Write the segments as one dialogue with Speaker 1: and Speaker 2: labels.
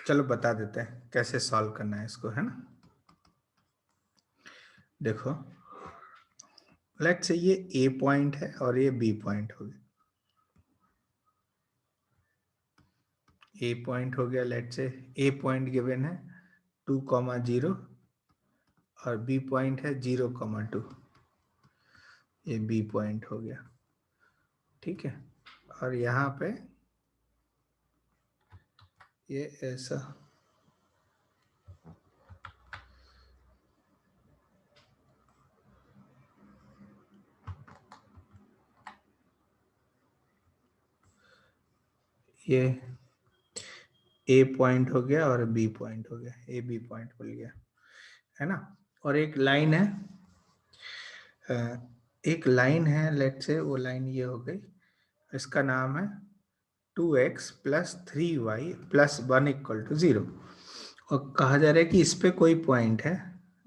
Speaker 1: चलो बता देते हैं कैसे सॉल्व करना है इसको, है ना। देखो लेट्स से ये ए पॉइंट है और ये बी पॉइंट हो गया। ए पॉइंट हो गया, let's say A point given है 2,0 और बी पॉइंट है 0,2। ये बी पॉइंट हो गया, ठीक है। और यहाँ पे ये ऐसा, ये ए पॉइंट हो गया और बी पॉइंट हो गया, ए बी पॉइंट मिल गया, है ना। और एक लाइन है, एक लाइन है, लेट्स से वो लाइन ये हो गई, इसका नाम है 2x + 3y + 1 = 0। और कहा जा रहा है कि इस पे कोई पॉइंट है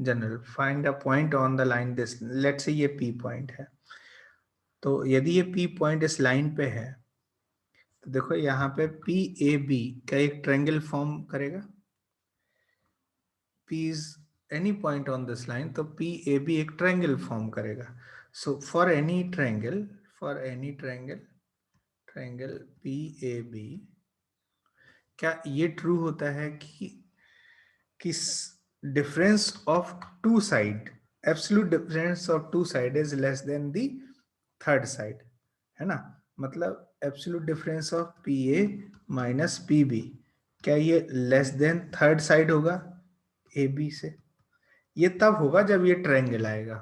Speaker 1: general, find a point on the line this, let's say ये p पॉइंट है। तो यदि ये p पॉइंट इस लाइन पे है तो देखो यहाँ पे PAB का एक ट्रायंगल फॉर्म करेगा। P is any point on this line, तो PAB एक ट्रायंगल फॉर्म करेगा। So for any triangle, triangle PAB, क्या ये ट्रू होता है कि difference of two side, absolute difference of two side is less than the third side, है ना। मतलब absolute difference of PA - PB, क्या ये लेस देन थर्ड साइड होगा AB से? ये तब होगा जब ये ट्रायंगल आएगा,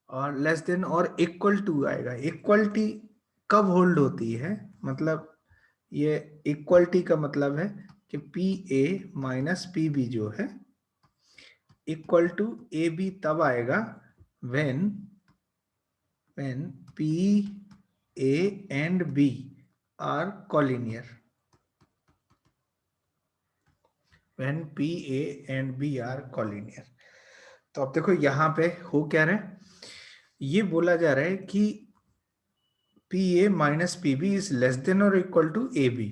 Speaker 1: और लेस देन और इक्वल टू आएगा। इक्वलिटी कब होल्ड होती है? मतलब ये इक्वलिटी का मतलब है कि PA - PB जो है इक्वल टू AB तब आएगा when PA and B are collinear, when PA and B are collinear। तो अब देखो यहाँ पे हो क्या रहा है, ये बोला जा रहा है कि PA - PB is less then और इक्वल टू AB।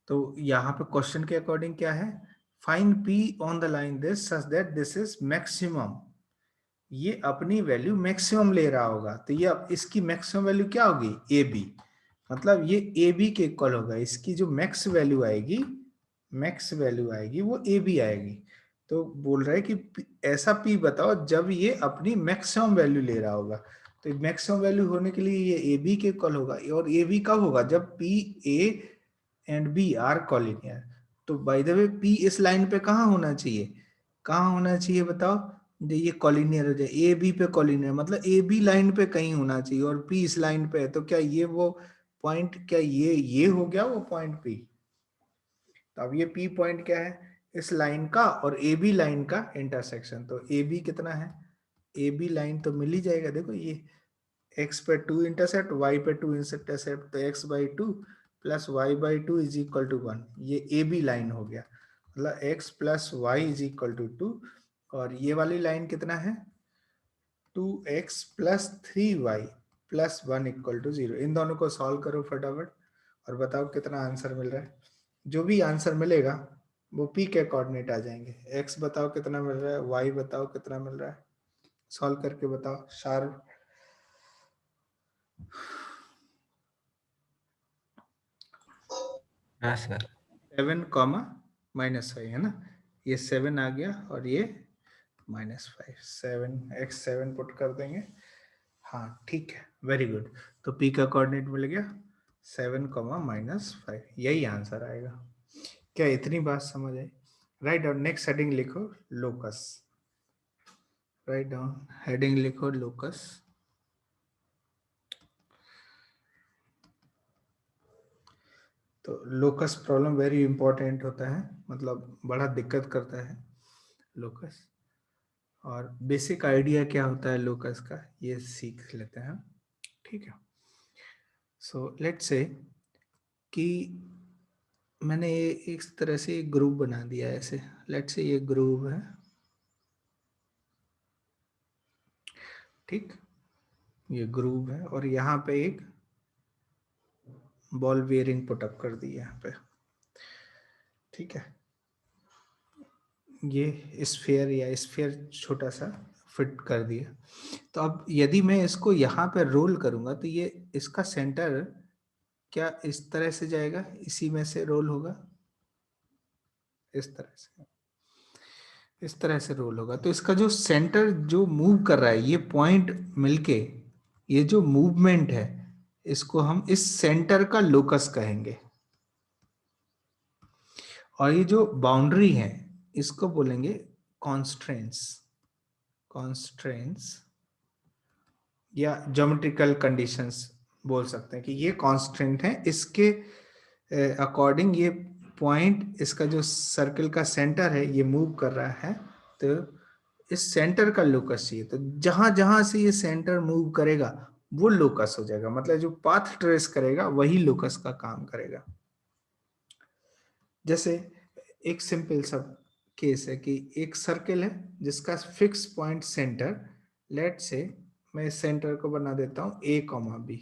Speaker 1: तो यहाँ पे क्वेश्चन के अकॉर्डिंग क्या है, find P on the line this such that this is maximum. ये अपनी वैल्यू मैक्सिमम ले रहा होगा, तो ये अब इसकी मैक्सिमम वैल्यू क्या होगी? AB। मतलब ये AB के इक्वल होगा, इसकी जो मैक्स वैल्यू आएगी वो AB आएगी। तो बोल रहा है कि ऐसा P बताओ जब ये अपनी मैक्सिमम वैल्यू ले रहा होगा। तो मैक्सिमम वैल्यू होने के लिए ये AB के इक्वल होगा, और AB कब होगा? जब PA and B are collinear। तो बाय द वे P इस लाइन पे कहाँ होना चाहिए? कहाँ होना चाहिए बताओ? ये कॉलिनियर हो जाए, ए बी पे कॉलिनियर, मतलब ए बी लाइन पे कहीं होना चाहिए, और पी इस लाइन पे है। तो क्या ये वो पॉइंट, क्या ये हो गया वो पॉइंट पी? तो अब ये पी पॉइंट क्या है? इस लाइन का और ए बी लाइन का इंटरसेक्शन। तो ए बी कितना है? ए बी लाइन तो मिल ही जाएगा। देखो ये x पे 2 इंटरसेप्ट, y पे 2 इंटरसेप्ट, तो x/2 + y/2 = 1। ये ए बी लाइन हो गया, मतलब x + y = 2। और ये वाली लाइन कितना है? 2x + 3y + 1 = 0। इन दोनों को सॉल्व करो फटाफट और बताओ कितना आंसर मिल रहा है। जो भी आंसर मिलेगा वो p के कोऑर्डिनेट आ जाएंगे। x बताओ कितना मिल रहा है, y बताओ कितना मिल रहा है, सॉल्व करके बताओ शार्प।
Speaker 2: हाँ सर।
Speaker 1: 7, -5 है ना। ये 7 आ गया और ये -5, 7 पुट कर देंगे। हाँ ठीक है, वेरी गुड। तो p का कोऑर्डिनेट मिल गया 7, -5, यही आंसर आएगा। क्या इतनी बात समझ आई? राइट डाउन, नेक्स्ट हेडिंग लिखो लोकस। राइट डाउन, हेडिंग लिखो लोकस। तो लोकस प्रॉब्लम वेरी इंपॉर्टेंट होता है, मतलब बड़ा दिक्कत करता है लोकस। और बेसिक आइडिया क्या होता है लोकस का ये सीख लेते हैं, ठीक है। सो लेट्स से कि मैंने ये इस तरह से एक ग्रुप बना दिया है ऐसे। लेट्स से ये ग्रुप है, ठीक। ये ग्रुप है और यहाँ पे एक बॉल बेयरिंग पुटअप कर दी है यहाँ पे, ठीक है। ये स्फीयर या स्फीयर छोटा सा फिट कर दिया। तो अब यदि मैं इसको यहाँ पे रोल करूंगा तो ये इसका सेंटर क्या इस तरह से जाएगा, इसी में से रोल होगा, इस तरह से रोल होगा। तो इसका जो सेंटर जो मूव कर रहा है, ये पॉइंट मिलके ये जो मूवमेंट है इसको हम इस सेंटर का लोकस कहेंगे। और ये जो बाउंड्री है इसको बोलेंगे कॉन्स्ट्रेंट्स, कॉन्स्ट्रेंट्स या ज्योमेट्रिकल कंडीशंस बोल सकते हैं कि ये कांस्टेंट है, इसके अकॉर्डिंग ये पॉइंट, इसका जो सर्कल का सेंटर है ये मूव कर रहा है। तो इस सेंटर का लोकस चाहिए, तो जहां जहां से ये सेंटर मूव करेगा वो लोकस हो जाएगा, मतलब जो पाथ ट्रेस करेगा वही लोकस का काम करेगा। जैसे एक सिंपल सा केस है कि एक सर्कल है जिसका फिक्स पॉइंट सेंटर, लेट से मैं इस सेंटर को बना देता हूं a, b।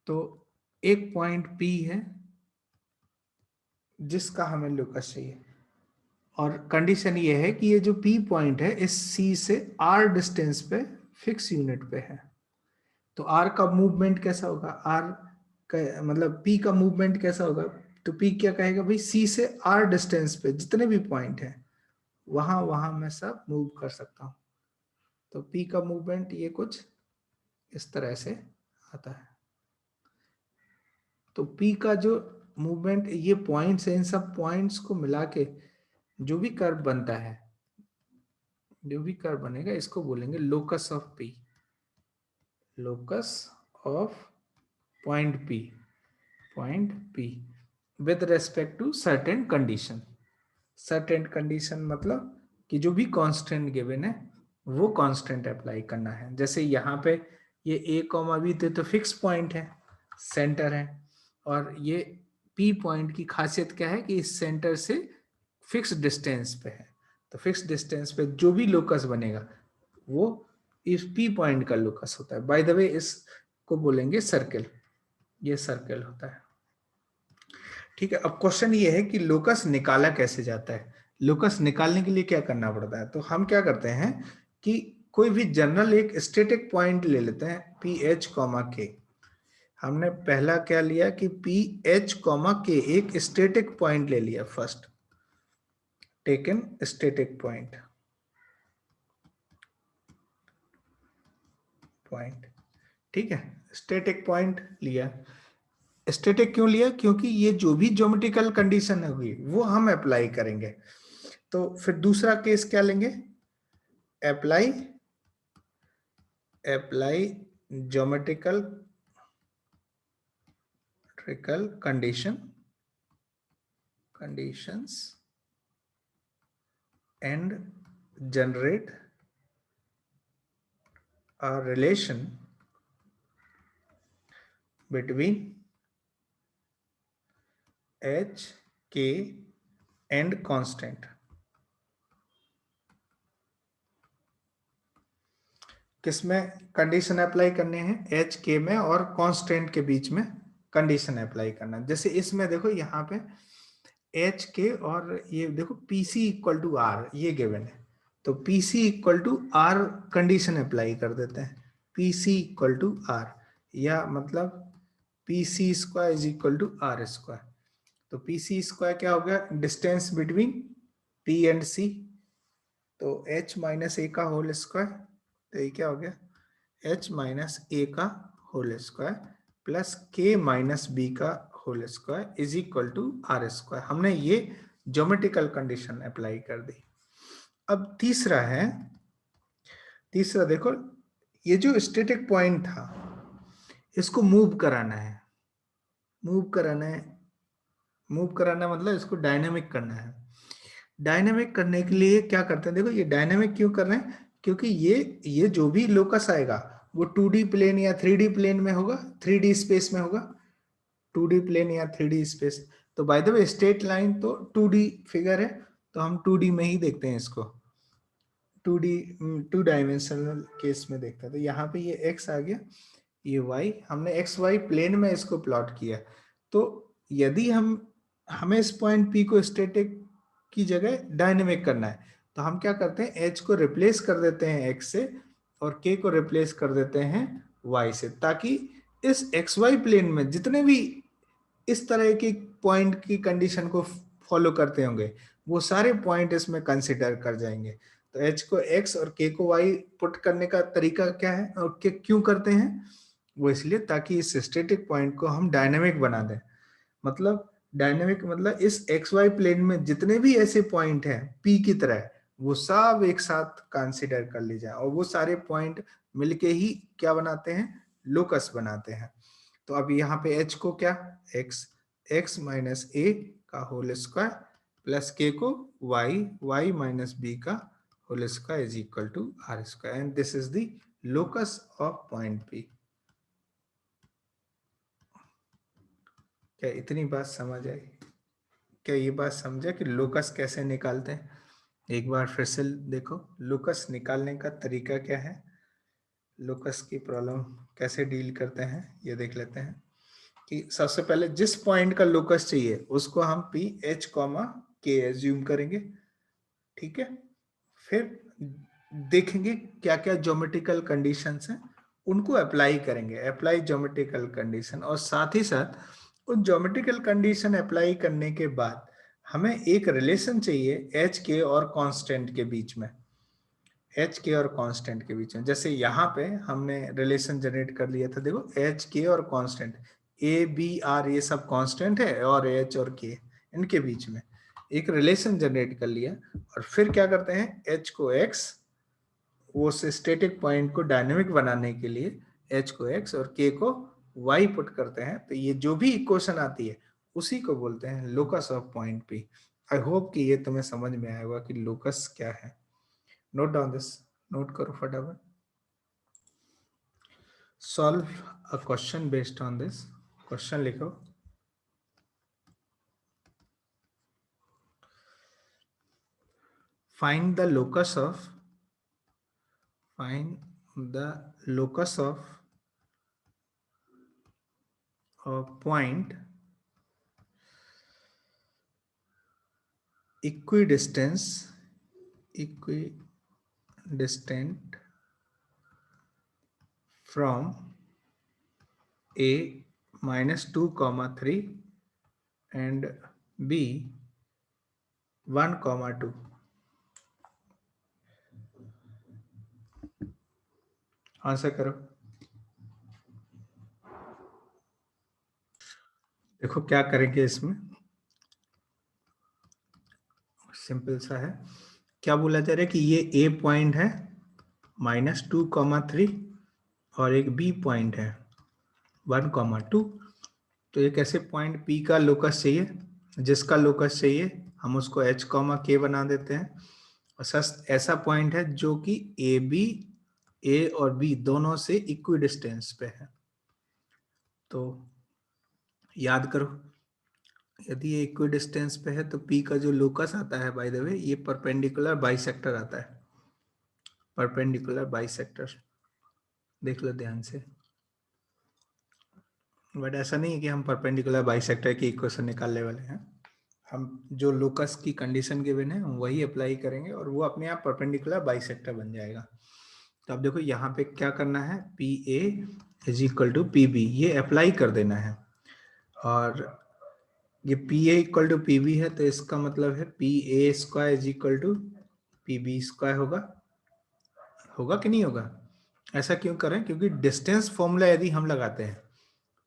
Speaker 1: तो एक पॉइंट P है जिसका हमें लोकस चाहिए, और कंडीशन ये है कि ये जो P पॉइंट है इस C से R डिस्टेंस पे फिक्स यूनिट पे है। तो R का मूवमेंट कैसा होगा, R का मतलब P का मूवमेंट कैसा होगा, तो P क्या कहेगा भाई, C से R डिस्टेंस पे जितने भी पॉइंट है वहां वहां मैं सब मूव कर सकता हूं। तो P का मूवमेंट ये कुछ इस तरह से आता है। तो P का जो मूवमेंट, ये पॉइंट्स है, इन सब पॉइंट्स को मिला के जो भी कर्व बनता है, जो भी कर्व बनेगा इसको बोलेंगे locus of P, locus of point P, point P with respect to certain condition. Certain condition मतलब कि जो भी कांस्टेंट गिवन है वो कांस्टेंट अप्लाई करना है। जैसे यहाँ पे ये a, b थे तो फिक्स पॉइंट है, सेंटर है, और ये P पॉइंट की खासियत क्या है कि इस सेंटर से फिक्स डिस्टेंस पे है। तो फिक्स डिस्टेंस पे जो भी लोकस बनेगा वो इस P पॉइंट का लोकस होता है। बाय द वे इसको बोलेंगे सर्कल, ये सर्कल होता है। ठीक है, अब क्वेश्चन ये है कि लोकस निकाला कैसे जाता है। लोकस निकालने के लिए क्या करना पड़ता है, तो हम क्या करते हैं कि कोई भी जनरल एक स्टैटिक पॉइंट ले लेते हैं पी एच कॉमा के। हमने पहला क्या लिया कि पी एच कॉमा के एक स्टैटिक पॉइंट ले लिया, फर्स्ट टेकन स्टैटिक पॉइंट, ठीक है, स्टैटिक पॉइंट लिया। स्टैटिक क्यों लिया, क्योंकि ये जो भी ज्योमेट्रिकल कंडीशन होगी वो हम अप्लाई करेंगे। तो फिर दूसरा केस क्या लेंगे, apply geometrical conditions and generate a relation between h, k and constant। किसमें कंडीशन अप्लाई करने हैं, एच के में, और कांस्टेंट के बीच में कंडीशन अप्लाई करना। जैसे इसमें देखो यहाँ पे एच के और ये देखो P C equal to R ये गिवन है, तो P C equal to R condition apply कर देते हैं, P C equal to R, या मतलब P C square is equal to R square. तो पी सी स्क्वायर क्या हो गया, distance between P and C, तो एच माइनस ए का होल स्क्वायर, तो ये क्या हो गया h माइनस ए का whole square plus k minus B का whole square is equal to R square. हमने ये ज्योमेट्रिकल कंडीशन अप्लाई कर दी। अब तीसरा है, तीसरा देखो, ये जो स्टैटिक पॉइंट था इसको मूव कराना है, मूव कराना मतलब इसको डायनेमिक करना है। डायनेमिक करने के लिए क्या करते हैं, देखो ये डायनेमिक क्यों कर रहे हैं, क्योंकि ये जो भी लोकस आएगा वो 2D प्लेन या 3D प्लेन में होगा, 3D स्पेस में होगा, 2D प्लेन या 3D स्पेस। तो by the way straight line तो 2D फिगर है, तो हम 2D में ही देखते हैं इसको, 2D 2 डायमेंशनल केस में देखते हैं। तो यहाँ पे ये x आ गया, ये y, हमने XY प्लेन में इसको प्लॉट किया। तो यदि हमें इस पॉइंट P को स्टैटिक की जगह डायनेमिक करना है, तो हम क्या करते हैं, एच को रिप्लेस कर देते हैं एक्स से और के को रिप्लेस कर देते हैं वाई से, ताकि इस एक्स वाई प्लेन में जितने भी इस तरह की पॉइंट की कंडीशन को फॉलो करते होंगे वो सारे पॉइंट इसमें कंसिडर कर जाएंगे। तो एच को एक्स और के को वाई पुट करने का तरीका क्या है और क्यों करते हैं, वो इसलिए ताकि इस स्टैटिक पॉइंट को हम डायनेमिक बना दें। मतलब डायनेमिक मतलब इस एक्स वाई प्लेन में जितने भी ऐसे पॉइंट हैं पी की तरह वो सब एक साथ कंसिडर कर ली जाए और वो सारे पॉइंट मिलके ही क्या बनाते हैं, लोकस बनाते हैं। तो अब यहाँ पे h को क्या, x माइनस ए का होल स्क्वायर प्लस के को y माइनस बी का whole square is equal to R square and this is the locus of point P। क्या इतनी बात समझ आई? क्या ये बात समझा कि लोकस कैसे निकालते हैं? एक बार फिर से देखो, लोकस निकालने का तरीका क्या है, लोकस की प्रॉब्लम कैसे डील करते हैं ये देख लेते हैं। कि सबसे पहले जिस पॉइंट का लोकस चाहिए उसको हम पी एच कॉमा के एज्यूम करेंगे, ठीक है। फिर देखेंगे क्या क्या ज्योमेट्रिकल कंडीशंस हैं उनको अप्लाई करेंगे, अप्लाई ज्योमेट्रिकल कंडीशन, और साथ ही साथ उन ज्योमेट्रिकल कंडीशन अप्लाई करने के बाद हमें एक रिलेशन चाहिए एच के और कांस्टेंट के बीच में, एच के और कांस्टेंट के बीच में। जैसे यहाँ पे हमने रिलेशन जनरेट कर लिया था, देखो एच के और कांस्टेंट, ए बी आर ये सब कांस्टेंट है और एच और के इनके बीच में एक रिलेशन जनरेट कर लिया। और फिर क्या करते हैं, एच को एक्स, वो स्टैटिक पॉइंट को डायनेमिक बनाने के लिए एच को एक्स और के को वाई पुट करते हैं, तो ये जो भी इक्वेशन आती है उसी को बोलते हैं locus of point P. I hope कि ये तुम्हें समझ में आया होगा कि लोकस क्या है। नोट डाउन दिस, नोट करो फटाफट। Solve a question based on this, question लिखो। find the locus of a point equidistant from a minus 2 comma 3 and b 1 comma 2। Answer करो। देखो क्या करेंगे इसमें, सिंपल सा है। क्या बोला जा रहा है कि ये ए पॉइंट है माइनस 2 कॉमा 3 और एक बी पॉइंट है 1 कॉमा 2। तो एक ऐसे पॉइंट पी का लोकस चाहिए, जिसका लोकस चाहिए हम उसको एच कॉमा के बना देते हैं। और सच ऐसा पॉइंट है जो कि ए और बी दोनों से इक्वी डिस्टेंस पे है। तो याद करो, यदि ये इक्वी डिस्टेंस पे है तो पी का जो लोकस आता है, बाय द वे ये परपेंडिकुलर बाइसेक्टर आता है, परपेंडिकुलर बाइसेक्टर, देख लो ध्यान से। बट ऐसा नहीं है कि हम परपेंडिकुलर बाइसेक्टर की इक्वेशन निकालने वाले हैं, हम जो लोकस की कंडीशन गिवन है वही अप्लाई करेंगे और वो अपने आप परपेंडिकुलर बाइसेक्टर बन जाएगा। तो अब देखो यहाँ पे क्या करना है, P A is equal to P B, ये अप्लाई कर देना है। और ये P A equal to P B है तो इसका मतलब है P A square is equal to P B square होगा, होगा कि नहीं होगा? ऐसा क्यों करें, क्योंकि डिस्टेंस फॉर्मूला यदि हम लगाते हैं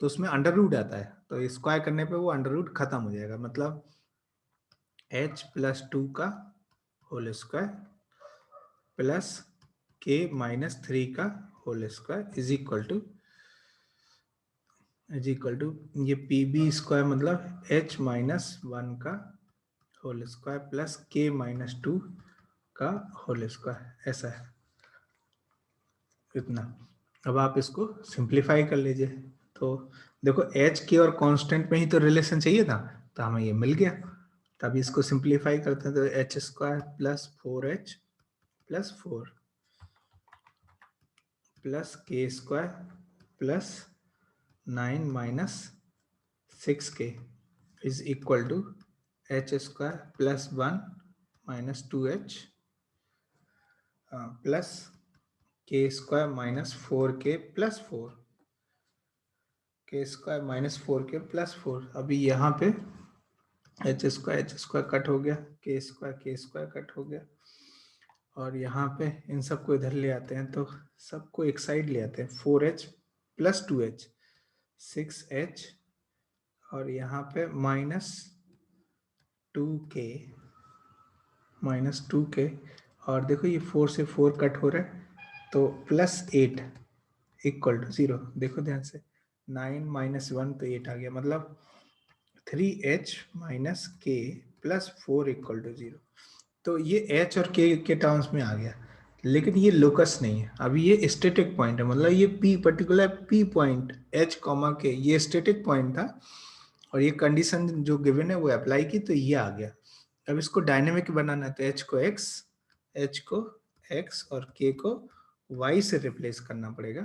Speaker 1: तो उसमें अंडर रूट आता है, तो स्क्वायर करने पे वो अंडर रूट खत्म हो जाएगा। मतलब h प्लस 2 का whole square plus k minus 3 का whole square is equal to ये पी बी स्क्वायर मतलब h माइनस 1 का whole square plus k minus 2 का होल स्क्वायर, ऐसा है इतना। अब आप इसको सिंप्लीफाई कर लीजिए। तो देखो h के और कांस्टेंट में ही तो रिलेशन चाहिए था, तो हमें ये मिल गया। तब इसको सिंप्लीफाई करते हैं तो H square plus 4h plus 4 plus K square plus 9 minus 6k is equal to H square plus 1 minus 2h plus K square minus 4k plus 4, K square minus 4k plus 4। अभी यहाँ पे H square cut हो गया, के square cut हो गया, और यहाँ पे इन सबको इधर ले आते हैं तो सबको एक साइड ले आते हैं। 4h प्लस 2h 6h, और यहाँ पे माइनस 2k और देखो ये 4 से 4 कट हो रहा है तो प्लस 8 इक्वल टू 0। देखो ध्यान से, 9 माइनस 1 तो 8 आ गया, मतलब 3h minus k plus 4 equal to 0। तो ये h और k के टर्म्स में आ गया, लेकिन ये लोकस नहीं है। अभी ये स्टैटिक पॉइंट है, मतलब ये p particular p point h comma k ये स्टैटिक पॉइंट था, और ये कंडीशन जो गिवन है वो अप्लाई की तो ये आ गया। अब इसको डायनेमिक बनाना है तो h को x और k को y से रिप्लेस करना पड़ेगा।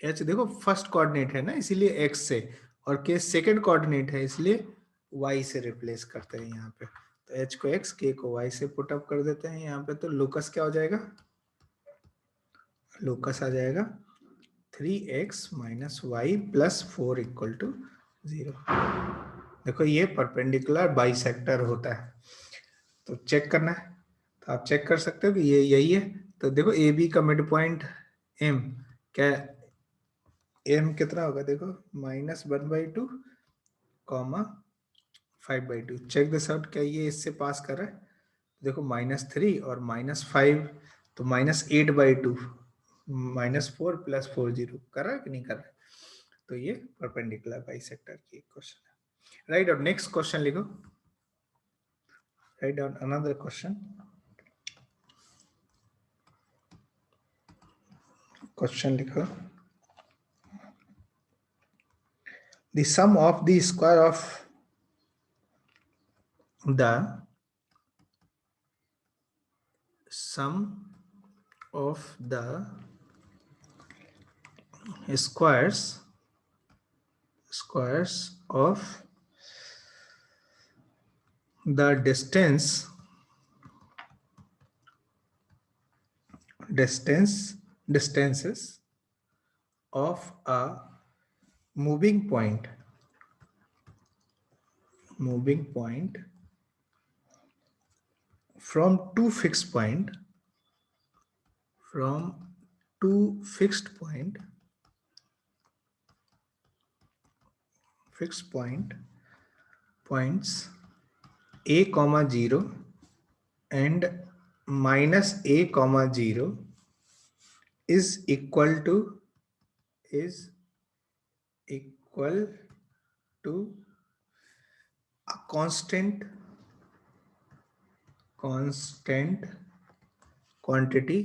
Speaker 1: h देखो फर्स्ट कोऑर्डिनेट है ना, इसीलिए x से, और k सेकंड कोऑर्डिनेट है इसलिए y से रिप्लेस करते हैं यहाँ पे। तो h को x, k को y से पुट अप कर देते हैं यहाँ पे। तो लोकस क्या हो जाएगा, लोकस आ जाएगा 3x minus Y plus 4 equal to 0। देखो ये परपेंडिकुलर बाइसेक्टर होता है, तो चेक करना है तो आप चेक कर सकते हो कि ये यही है। तो देखो ए बी का मिड पॉइंट एम क्या, एम कितना होगा देखो, -1/2 कॉमा 5/2। चेक दिस आउट, क्या ये इससे पास कर रहा है? देखो -3 और -5 तो -8/2 -4 प्लस 4 0 कर रहा है कि नहीं कर रहा है? तो ये परपेंडिकुलर बाइसेक्टर की क्वेश्चन है। राइट, और नेक्स्ट क्वेश्चन लिखो, right down another question. Question लिखो, the sum of the square of the squares of the distances of a moving point from two fixed points a comma 0 and minus a comma 0 is equal to a constant quantity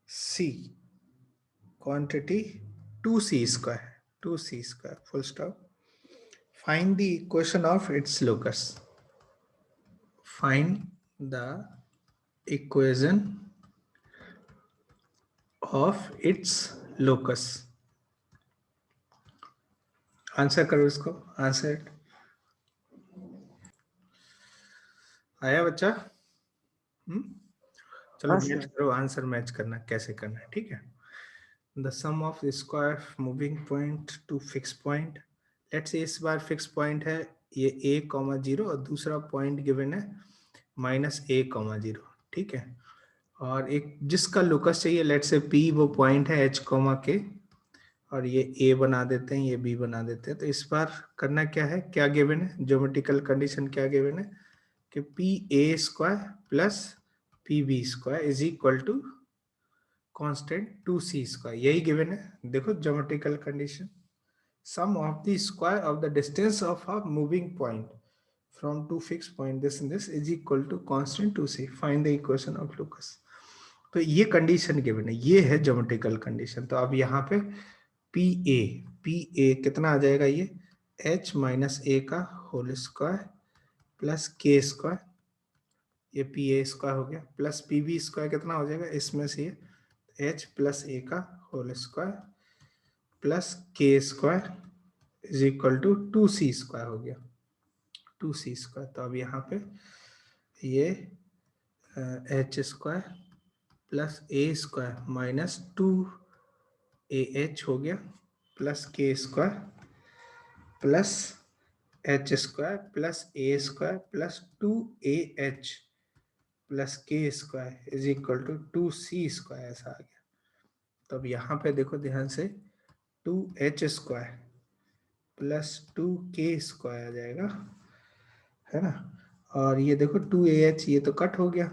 Speaker 1: c, quantity 2c square, full stop. Find the equation of its locus. Find the equation of its locus. Answer करो इसको, answer आया बच्चा? चलो match करो, answer match करना कैसे करना है, ठीक है। The sum of square moving point to fix point, let's say इस बार फिक्स पॉइंट है ये a, 0 और दूसरा पॉइंट गिवन है -a, 0, ठीक है। और एक जिसका लोकस चाहिए, लेट्स से p वो पॉइंट है h, k, और ये a बना देते हैं, ये b बना देते हैं। तो इस बार करना क्या है, क्या गिवन है, ज्योमेट्रिकल कंडीशन क्या गिवन है कि pa square plus pb square is equal to constant 2c square, यही गिवन है। देखो geometrical condition, sum of the square of the distance of a moving point from two fixed point this and this is equal to constant 2c, find the equation of Lucas। तो ये condition given है, ये है geometrical condition. तो अब यहाँ पे pa कितना आ जाएगा, ये h माइनस a का whole square plus k square, ये pa स्क्वायर हो गया, प्लस pb स्क्वायर कितना हो जाएगा, इसमें से ये h प्लस a का whole square plus K square is equal to 2c² हो गया, 2c²। तो अब यहाँ पे ये h² plus a² minus 2ah हो गया plus k² plus h² plus a² plus 2ah plus k² is equal to 2c² ऐसा आ गया। तो अब यहाँ पे देखो ध्यान से 2h² प्लस 2k² आ जाएगा, है ना। और ये देखो 2ah ये तो कट हो गया,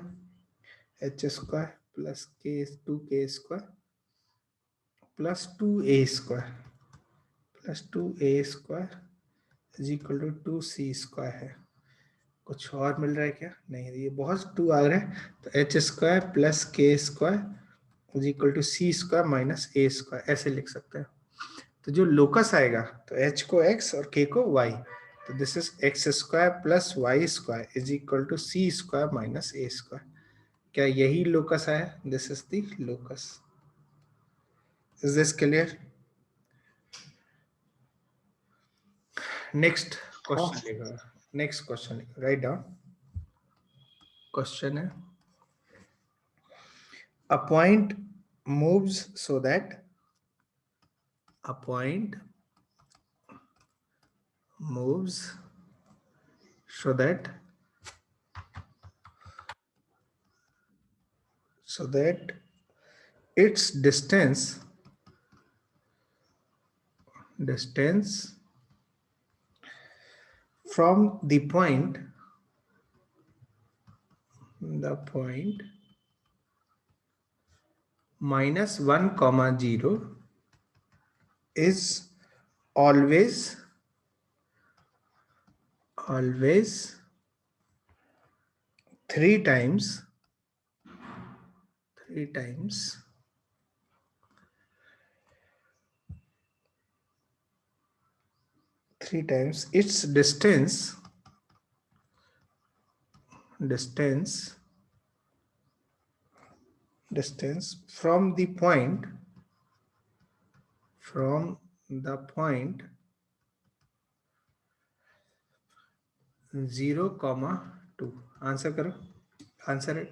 Speaker 1: h² plus k 2k² plus 2a² plus 2a² is equal to 2c² है। कुछ और मिल रहा है क्या? नहीं, ये बहुत 2 आ रहा है। तो h² plus k² is equal to c² minus a² ऐसे लिख सकते हैं। तो जो लोकस आएगा तो h को x और k को y, तो this is x² plus y² is equal to c² minus a²। क्या यही लोकस आया? This is the locus. Is this clear? Next question लिखो, नेक्स्ट क्वेश्चन लिखो, राइट डाउन। क्वेश्चन है a point moves so that a point moves so that its distance from the point -1, 0 is always 3 times its distance from the point 0, 2। Answer करो, answer it.